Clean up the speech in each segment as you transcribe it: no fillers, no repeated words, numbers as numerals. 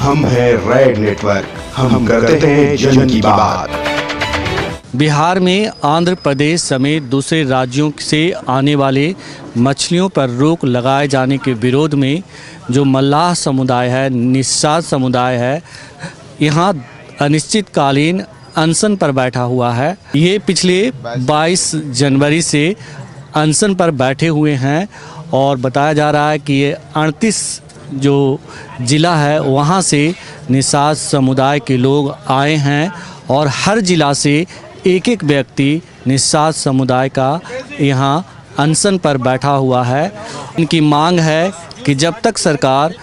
हम हैं red network, हम करते हैं जन की बात। बिहार में आंध्र प्रदेश समेत दूसरे राज्यों से आने वाले मछलियों पर रोक लगाए जाने के विरोध में जो मल्लाह समुदाय है, निषाद समुदाय है, यहाँ अनिश्चितकालीन अनशन पर बैठा हुआ है। ये पिछले 22 जनवरी से अनशन पर बैठे हुए हैं और बताया जा रहा है कि ये 38 जो ज़िला है वहाँ से निषाद समुदाय के लोग आए हैं और हर ज़िला से एक एक व्यक्ति निषाद समुदाय का यहाँ अनशन पर बैठा हुआ है। इनकी मांग है कि जब तक सरकार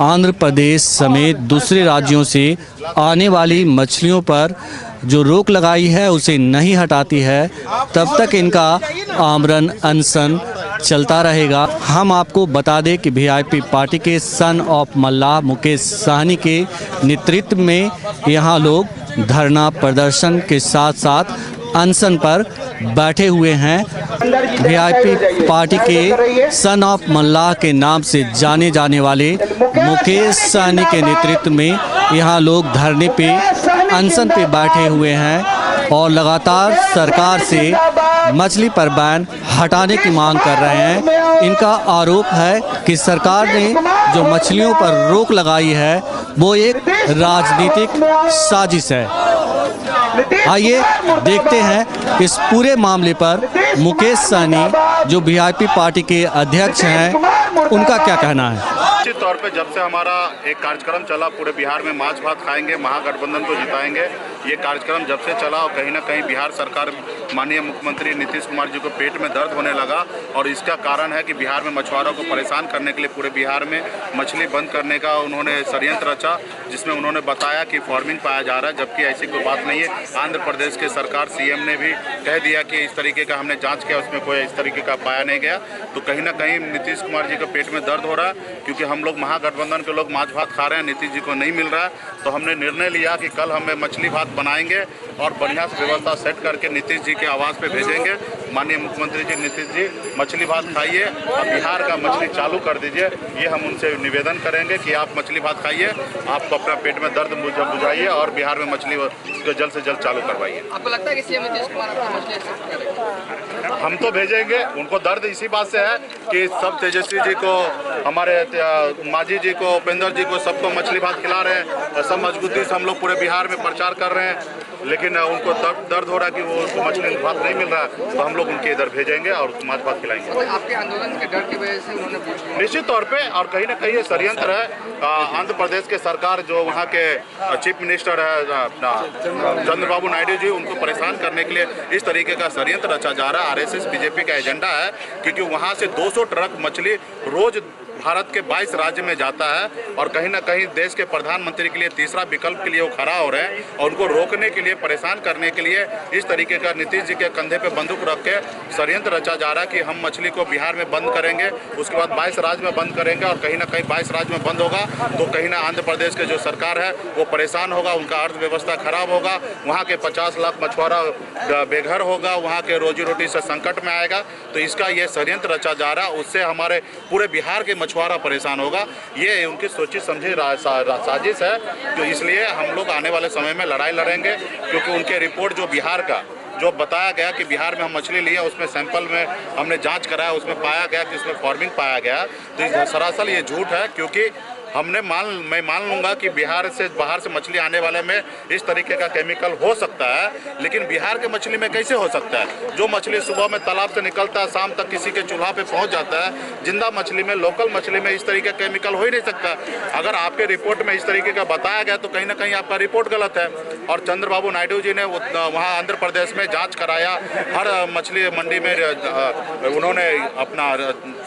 आंध्र प्रदेश समेत दूसरे राज्यों से आने वाली मछलियों पर जो रोक लगाई है उसे नहीं हटाती है, तब तक इनका आमरण अनशन चलता रहेगा। हम आपको बता दें कि वीआईपी पार्टी के सन ऑफ मल्लाह मुकेश साहनी के नेतृत्व में यहाँ लोग धरना प्रदर्शन के साथ साथ अनशन पर बैठे हुए हैं। वीआईपी पार्टी के सन ऑफ मल्लाह के नाम से जाने जाने वाले मुकेश साहनी के नेतृत्व में यहाँ लोग धरने पे अनशन पे बैठे हुए हैं और लगातार सरकार से मछली पर बैन हटाने की मांग कर रहे हैं। इनका आरोप है कि सरकार ने जो मछलियों पर रोक लगाई है वो एक राजनीतिक साजिश है। आइए देखते हैं इस पूरे मामले पर मुकेश साहनी जो वीआईपी पार्टी के अध्यक्ष हैं उनका क्या कहना है। निश्चित तौर पे जब से हमारा एक कार्यक्रम चला पूरे बिहार में माछ भात खाएंगे, महागठबंधन को जिताएंगे, ये कार्यक्रम जब से चला और कहीं ना कहीं बिहार सरकार माननीय मुख्यमंत्री नीतीश कुमार जी को पेट में दर्द होने लगा और इसका कारण है कि बिहार में मछुआरों को परेशान करने के लिए पूरे बिहार में मछली बंद करने का उन्होंने षड्यंत्र रचा, जिसमें उन्होंने बताया कि फार्मिंग पाया जा रहा है, जबकि ऐसी कोई बात नहीं है। आंध्र प्रदेश के सरकार सीएम ने भी कह दिया कि इस तरीके का हमने जाँच किया, उसमें कोई इस तरीके का पाया नहीं गया। तो कहीं ना कहीं नीतीश कुमार जी को पेट में दर्द हो रहा है, क्योंकि हम लोग महागठबंधन के लोग माछ भात खा रहे हैं, नीतीश जी को नहीं मिल रहा है। तो हमने निर्णय लिया कि कल हमें मछली भात बनाएंगे और बढ़िया से व्यवस्था सेट करके नीतीश जी के आवास पे भेजेंगे। माननीय मुख्यमंत्री जी नीतीश जी मछली भात खाइए और बिहार का मछली चालू कर दीजिए, ये हम उनसे निवेदन करेंगे कि आप मछली भात खाइए, आपको अपना पेट में दर्द बुझाइए और बिहार में मछली को जल्द से जल्द चालू करवाइए। आपको लगता है कि सीएम नीतीश कुमार मछली एक्सेप्ट करेंगे? हम तो भेजेंगे। उनको दर्द इसी बात से है कि सब तेजस्वी जी को, हमारे मांझी जी को, उपेंद्र जी को, सबको मछली भात खिला रहे हैं, सब मजबूती से हम लोग पूरे बिहार में प्रचार कर रहे हैं, लेकिन उनको दर्द हो रहा है कि वो उनको मछली भात नहीं मिल रहा है। तो हम लोग उनके इधर भेजेंगे और माछ भात खिलाएंगे। तो आपके आंदोलन के डर की वजह से उन्होंने निश्चित तौर पे, और कहीं ना कहीं ये षड्यंत्र है। आंध्र प्रदेश के सरकार जो वहाँ के चीफ मिनिस्टर है अपना चंद्रबाबू नायडू जी, उनको परेशान करने के लिए इस तरीके का षड्यंत्र रचा जा रहा है। आरएसएस बीजेपी का एजेंडा है, क्योंकि वहाँ से 200 ट्रक मछली रोज भारत के 22 राज्य में जाता है और कहीं ना कहीं देश के प्रधानमंत्री के लिए तीसरा विकल्प के लिए वो खड़ा हो रहे हैं और उनको रोकने के लिए, परेशान करने के लिए इस तरीके का नीतीश जी के कंधे पे बंदूक रख के षड्यंत्र रचा जा रहा है कि हम मछली को बिहार में बंद करेंगे, उसके बाद 22 राज्य में बंद करेंगे और कहीं ना कहीं 22 राज्य में बंद होगा तो कहीं ना आंध्र प्रदेश के जो सरकार है वो परेशान होगा, उनका अर्थव्यवस्था खराब होगा, वहाँ के 50 लाख मछुआरा बेघर होगा, वहाँ के रोजी रोटी से संकट में आएगा। तो इसका ये षड्यंत्र रचा जा रहा है, उससे हमारे पूरे बिहार के मछुआरा परेशान होगा। ये उनकी सोची समझी साजिश है। तो इसलिए हम लोग आने वाले समय में लड़ाई लड़ेंगे, क्योंकि उनके रिपोर्ट जो बिहार का जो बताया गया कि बिहार में हम मछली लिए, उसमें सैंपल में हमने जांच कराया, उसमें पाया गया कि उसमें फार्मिंग पाया गया। तो सरासर ये झूठ है, क्योंकि मैं मान लूँगा कि बिहार से बाहर से मछली आने वाले में इस तरीके का केमिकल हो सकता है, लेकिन बिहार के मछली में कैसे हो सकता है? जो मछली सुबह में तालाब से निकलता है, शाम तक किसी के चूल्हा पे पहुंच जाता है, जिंदा मछली में, लोकल मछली में इस तरीके का केमिकल हो ही नहीं सकता। अगर आपके रिपोर्ट में इस तरीके का बताया गया तो कहीं ना कहीं आपका रिपोर्ट गलत है। और चंद्रबाबू नायडू जी ने वहाँ आंध्र प्रदेश में जाँच कराया, हर मछली मंडी में उन्होंने अपना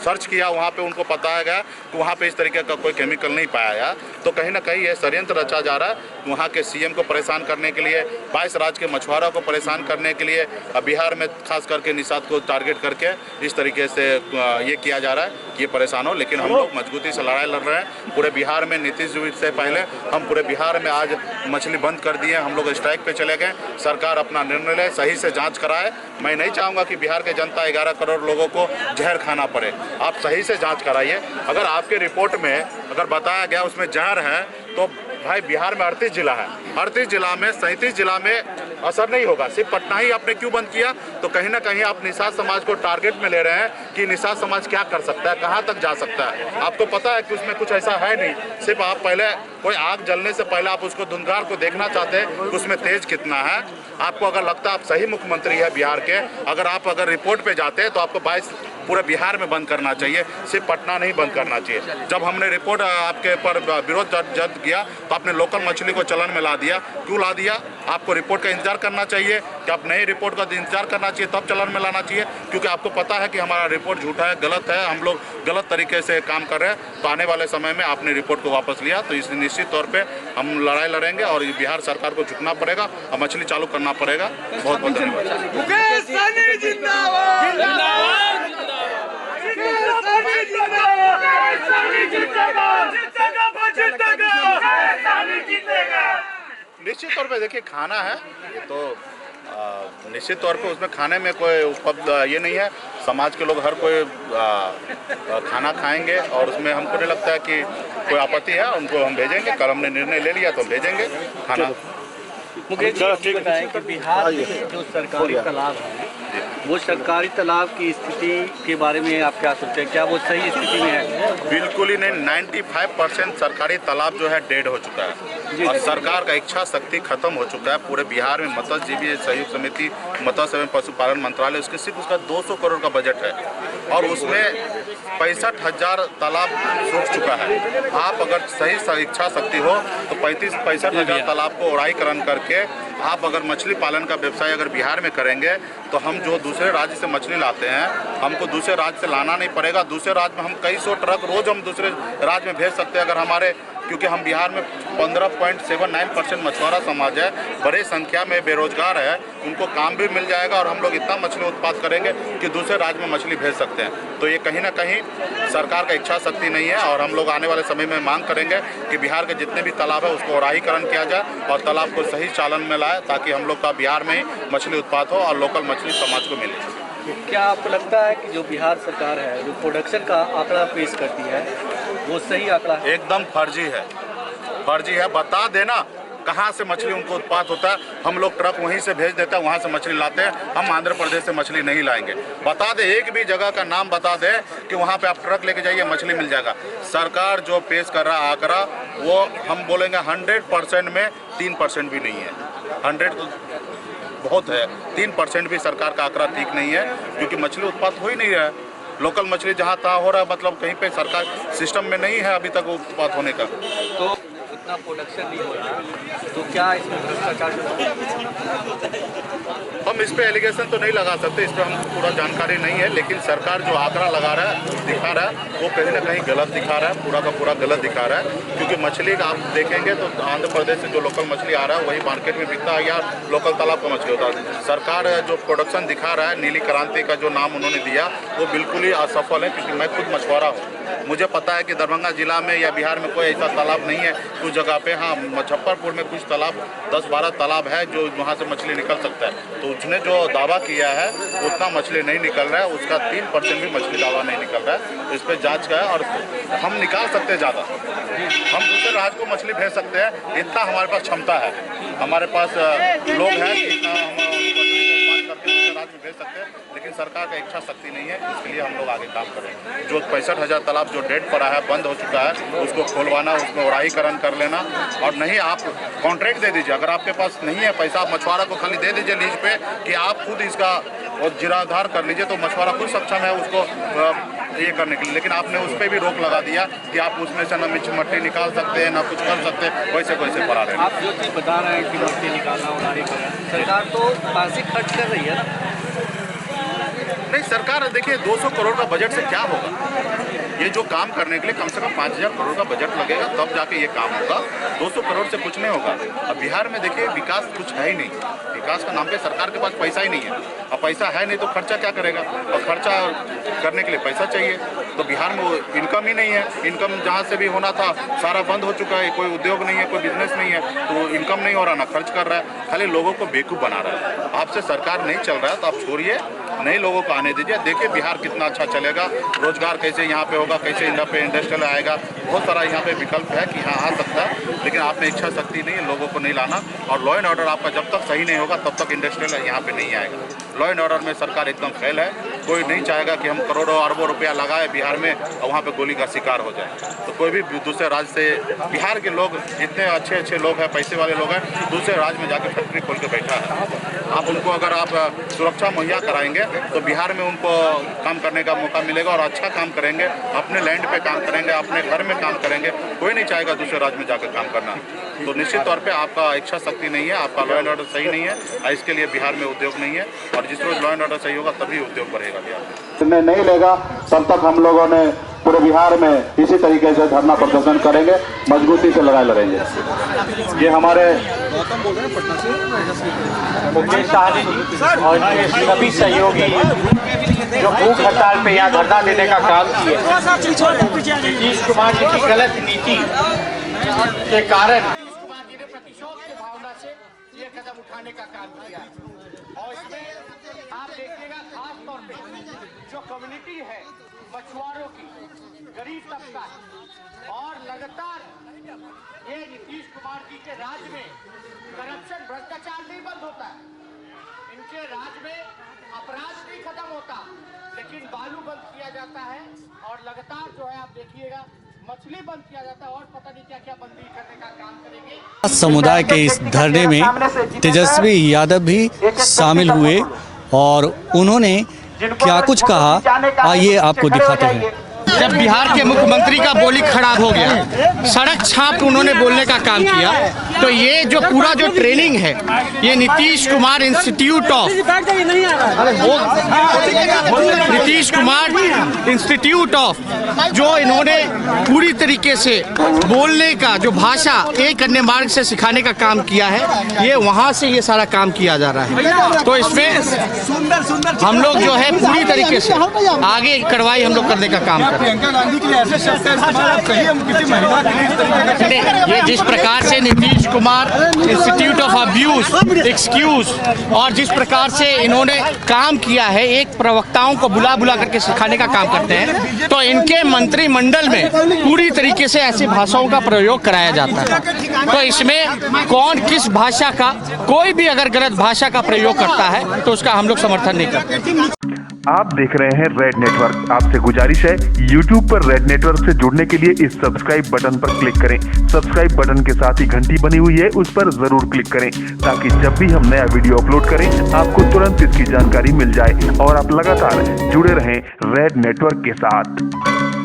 सर्च किया, वहाँ पर उनको बताया गया कि वहाँ पर इस तरीके का कोई केमिकल नहीं पाया। तो कहीं ना कहीं ये षड्यंत्र रचा जा रहा है वहाँ के सीएम को परेशान करने के लिए, 22 राज्य के मछुआरों को परेशान करने के लिए, बिहार में खास करके निषाद को टारगेट करके इस तरीके से ये किया जा रहा है, ये परेशान हो। लेकिन हम लोग मजबूती से लड़ाई लड़ रहे हैं पूरे बिहार में। नीतीश जी से पहले हम पूरे बिहार में आज मछली बंद कर दिए, हम लोग स्ट्राइक पे चले गए। सरकार अपना निर्णय ले, सही से जाँच कराए। मैं नहीं चाहूँगा कि बिहार के जनता 11 करोड़ लोगों को जहर खाना पड़े। आप सही से जाँच कराइए। अगर आपके रिपोर्ट में अगर बताया गया उसमें जहर है तो भाई बिहार में 38 जिला है, 38 जिला में 37 जिला में असर नहीं होगा। सिर्फ पटना ही आपने क्यों बंद किया? तो कहीं ना कहीं आप निषाद समाज को टारगेट में ले रहे हैं कि निषाद समाज क्या कर सकता है, कहाँ तक जा सकता है। आपको पता है कि उसमें कुछ ऐसा है नहीं। सिर्फ आप पहले कोई आग जलने से पहले आप उसको धुंधार को देखना चाहते हैं कि उसमें तेज कितना है। आपको अगर लगता है आप सही मुख्यमंत्री है बिहार के, अगर रिपोर्ट पे जाते हैं तो आपको 22 पूरे बिहार में बंद करना चाहिए, सिर्फ पटना नहीं बंद करना चाहिए। जब हमने रिपोर्ट आपके पर विरोध जब्त किया तो आपने लोकल मछली को चलन में ला दिया। क्यों ला दिया? आपको रिपोर्ट का इंतजार करना चाहिए कि आप नई रिपोर्ट का इंतजार करना चाहिए, तब चलन में लाना चाहिए, क्योंकि आपको पता है कि हमारा रिपोर्ट झूठा है, गलत है, हम लोग गलत तरीके से काम कर रहे हैं। तो आने वाले समय में आपने रिपोर्ट को वापस लिया तो इसलिए निश्चित तौर पर हम लड़ाई लड़ेंगे और बिहार सरकार को झुकना पड़ेगा और मछली चालू करना पड़ेगा। बहुत बहुत धन्यवाद। निश्चित तौर पे देखिए, खाना है ये तो निश्चित तौर पे उसमें खाने में कोई उपलब्ध ये नहीं है। समाज के लोग हर कोई खाना खाएंगे और उसमें हमको नहीं लगता है कि कोई आपत्ति है। उनको हम भेजेंगे, कल हमने निर्णय ले लिया तो हम भेजेंगे खाना। मुझे बताएं कि बिहार में जो सरकारी तालाब है, वो सरकारी तालाब की स्थिति के बारे में आप क्या सोचते हैं? क्या वो सही स्थिति में है? बिल्कुल ही नहीं। 95% सरकारी तालाब जो है डेड हो चुका है और सरकार का इच्छा शक्ति खत्म हो चुका है। पूरे बिहार में मत्स्यजीवी सहयोग समिति, मत्स्य एवं पशुपालन मंत्रालय, उसके सिर्फ उसका 200 करोड़ का बजट है और उसमें 65,000 तालाब सूख चुका है। आप अगर सही इच्छा शक्ति हो तो 65,000 तालाब को ओराईकरण करके आप अगर मछली पालन का व्यवसाय अगर बिहार में करेंगे तो हम जो दूसरे राज्य से मछली लाते हैं, हमको दूसरे राज्य से लाना नहीं पड़ेगा। दूसरे राज्य में हम कई सौ ट्रक रोज हम दूसरे राज्य में भेज सकते हैं अगर हमारे, क्योंकि हम बिहार में 15.79% मछुआरा समाज है, बड़े संख्या में बेरोजगार है, उनको काम भी मिल जाएगा और हम लोग इतना मछली उत्पाद करेंगे कि दूसरे राज्य में मछली भेज सकते हैं। तो ये कहीं ना कहीं सरकार का इच्छा शक्ति नहीं है और हम लोग आने वाले समय में मांग करेंगे कि बिहार के जितने भी तालाब है उसको ओराईकरण किया जाए और तालाब को सही चालन में लाए ताकि हम लोग का बिहार में ही मछली उत्पाद हो और लोकल मछली समाज को मिले। क्या आपको लगता है कि जो बिहार सरकार है जो प्रोडक्शन का आंकड़ा पेश करती है वो सही आंकड़ा है? एकदम फर्जी है, फर्जी है। बता देना कहाँ से मछली उनको उत्पाद होता है। हम लोग ट्रक वहीं से भेज देते हैं, वहाँ से मछली लाते हैं। हम आंध्र प्रदेश से मछली नहीं लाएंगे। बता दे, एक भी जगह का नाम बता दे कि वहाँ पे आप ट्रक लेके जाइए मछली मिल जाएगा। सरकार जो पेश कर रहा आंकड़ा वो हम बोलेंगे 100% में 3% भी नहीं है। 100 बहुत है, 3% भी सरकार का आंकड़ा ठीक नहीं है, क्योंकि मछली उत्पाद हो ही नहीं रहा है। लोकल मछली जहाँ तहाँ हो रहा है, मतलब कहीं पे सरकार सिस्टम में नहीं है अभी तक उत्पाद होने का। तो इतना प्रोडक्शन नहीं हो रहा तो क्या इसमें भ्रष्टाचार? हम इस पे एलिगेशन तो नहीं लगा सकते, इस पर हमको पूरा जानकारी नहीं है, लेकिन सरकार जो आंकड़ा लगा रहा है, दिखा रहा है, वो कहीं ना कहीं गलत दिखा रहा है, पूरा का पूरा गलत दिखा रहा है। क्योंकि मछली का आप देखेंगे तो आंध्र प्रदेश से जो लोकल मछली आ रहा है वही मार्केट में बिकता है या लोकल तालाब का मछली होता है। सरकार जो प्रोडक्शन दिखा रहा है, नीली क्रांति का जो नाम उन्होंने दिया वो बिल्कुल ही असफल है। क्योंकि मैं खुद मछुआरा हूँ, मुझे पता है कि दरभंगा जिला में या बिहार में कोई ऐसा तालाब नहीं है। कुछ जगह पे हाँ, मुजफ्फरपुर में कुछ तालाब 10-12 तालाब है जो वहाँ से मछली निकल सकता है। तो उसने जो दावा किया है उतना मछली नहीं निकल रहा है, उसका 3% भी मछली दावा नहीं निकल रहा है। तो इस पर जांच का है और हम निकाल सकते हैं ज़्यादा, हम दूसरे राज्य को मछली भेज सकते हैं, इतना हमारे पास क्षमता है, हमारे पास लोग हैं कि इतना हम मछली को उत्पाद करके दूसरे राज्य में भेज सकते हैं। लेकिन सरकार का इच्छा शक्ति नहीं है, इसके लिए हम लोग आगे काम करें। जो 65,000 तालाब जो डेड पड़ा है, बंद हो चुका है, उसको खोलवाना, उसमें ओराईकरण कर लेना। और नहीं, आप कॉन्ट्रैक्ट दे दीजिए, अगर आपके पास नहीं है पैसा, आप मछुआरा को खाली दे दीजिए लीज पे कि आप खुद इसका और जीर्णोद्धार कर लीजिए, तो मछुआरा खुद सक्षम है उसको ये करने के लिए। लेकिन आपने उस पर भी रोक लगा दिया कि आप उसमें से ना मट्टी निकाल सकते हैं ना कुछ कर सकते हैं, वैसे वैसे पड़ा रहे। आप जो चीज़ बता रहे हैं कि मट्टी निकालना उड़ाई करना, सरकार तो मासिक खर्च कर रही है ना? नहीं, सरकार देखिए 200 करोड़ का बजट से क्या होगा? ये जो काम करने के लिए कम से कम 5,000 करोड़ का बजट लगेगा, तब जाके ये काम होगा। 200 करोड़ से कुछ नहीं होगा। अब बिहार में देखिए विकास कुछ है ही नहीं, विकास का नाम पे सरकार के पास पैसा ही नहीं है। अब पैसा है नहीं तो खर्चा क्या करेगा? और खर्चा करने के लिए पैसा चाहिए, तो बिहार में वो इनकम ही नहीं है। इनकम जहाँ से भी होना था सारा बंद हो चुका है, कोई उद्योग नहीं है, कोई बिजनेस नहीं है, तो इनकम नहीं हो रहा, ना खर्च कर रहा है, खाली लोगों को बेवकूफ़ बना रहा है। आपसे सरकार नहीं चल रहा है तो आप छोड़िए, नए लोगों को आने दीजिए। देखिए बिहार कितना अच्छा चलेगा, रोजगार कैसे यहाँ पे होगा, कैसे यहाँ पे इंडस्ट्रियल आएगा, बहुत सारा यहाँ पे विकल्प है कि यहाँ आ सकता है। लेकिन आप में इच्छा शक्ति नहीं है लोगों को नहीं लाना, और लॉ एंड ऑर्डर आपका जब तक सही नहीं होगा तब तक इंडस्ट्रियल यहाँ पे नहीं आएगा। लॉ एंड ऑर्डर में सरकार एकदम फेल है। कोई नहीं चाहेगा कि हम करोड़ों अरबों रुपया लगाए बिहार में और वहाँ पे गोली का शिकार हो जाए। तो कोई भी दूसरे राज्य से, बिहार के लोग जितने अच्छे अच्छे लोग हैं, पैसे वाले लोग हैं, दूसरे राज्य में जाकर फैक्ट्री खोल के बैठा है। आप उनको अगर आप सुरक्षा मुहैया कराएंगे तो बिहार में उनको काम करने का मौका मिलेगा और अच्छा काम करेंगे, अपने लैंड पे काम करेंगे, अपने घर में काम करेंगे। कोई नहीं चाहेगा दूसरे राज्य में जाकर काम करना। तो निश्चित तौर पे आपका इच्छा शक्ति नहीं है, आपका लॉ एंड ऑर्डर सही नहीं है, और इसके लिए बिहार में उद्योग नहीं है। और जिस रोज लॉ एंड ऑर्डर सही होगा तभी उद्योग बढ़ेगा बिहार में। नहीं लेगा तब तक हम लोगों ने पूरे बिहार में इसी तरीके से धरना प्रदर्शन करेंगे, मजबूती से लड़ाई लड़ेंगे। ये हमारे मुकेश साहनी जी और इनके सभी सहयोगी जो भूख हड़ताल पे यहाँ धरना देने का काम किए, नीतीश कुमार जी की गलत नीति के कारण प्रतिशोध की भावना से ये कदम उठाने का काम किया। और इसमें आप देखिएगा खास तौर पे जो कम्युनिटी है मछुआरों की, गरीब तबका, और लगातार ये नीतीश कुमार जी के राज में करप्शन, भ्रष्टाचार नहीं बंद होता है। इनके राज में अपराध नहीं खत्म होता, लेकिन बालू बंद किया जाता है और लगातार जो है आप देखिएगा मछली बंद किया जाता है और पता नहीं क्या क्या बंदी करने का काम करेंगे। समुदाय के इस धरने में तेजस्वी यादव भी शामिल हुए और उन्होंने क्या कुछ कहा, आइए आपको दिखाते हैं। जब बिहार के मुख्यमंत्री का बोली खराब हो गया, सड़क छाप उन्होंने बोलने का काम किया, तो ये जो पूरा जो ट्रेनिंग है ये नीतीश कुमार इंस्टीट्यूट ऑफ जो इन्होंने पूरी तरीके से बोलने का जो भाषा एक अन्य मार्ग से सिखाने का काम किया है, ये वहाँ से ये सारा काम किया जा रहा है। तो इसमें हम लोग जो है पूरी तरीके से आगे कार्रवाई हम लोग करने का काम कर रहे हैं। प्रियंका गांधी के लिए ऐसे शब्द का इस्तेमाल आप कहिए, हम किसी महिला के लिए इस तरीके का ये जिस प्रकार से Nitish Kumar institute of abuse, excuse और जिस प्रकार से इन्होंने काम किया है, एक प्रवक्ताओं को बुला बुला करके सिखाने का काम करते हैं, तो इनके मंत्रिमंडल में पूरी तरीके से ऐसी भाषाओं का प्रयोग कराया जाता है। तो इसमें कौन किस भाषा का, कोई भी अगर गलत भाषा का प्रयोग करता है तो उसका हम लोग समर्थन नहीं करते। आप देख रहे हैं रेड नेटवर्क। आपसे गुजारिश है, YouTube पर रेड नेटवर्क से जुड़ने के लिए इस सब्सक्राइब बटन पर क्लिक करें। सब्सक्राइब बटन के साथ ही घंटी बनी हुई है, उस पर जरूर क्लिक करें ताकि जब भी हम नया वीडियो अपलोड करें आपको तुरंत इसकी जानकारी मिल जाए और आप लगातार जुड़े रहें रेड नेटवर्क के साथ।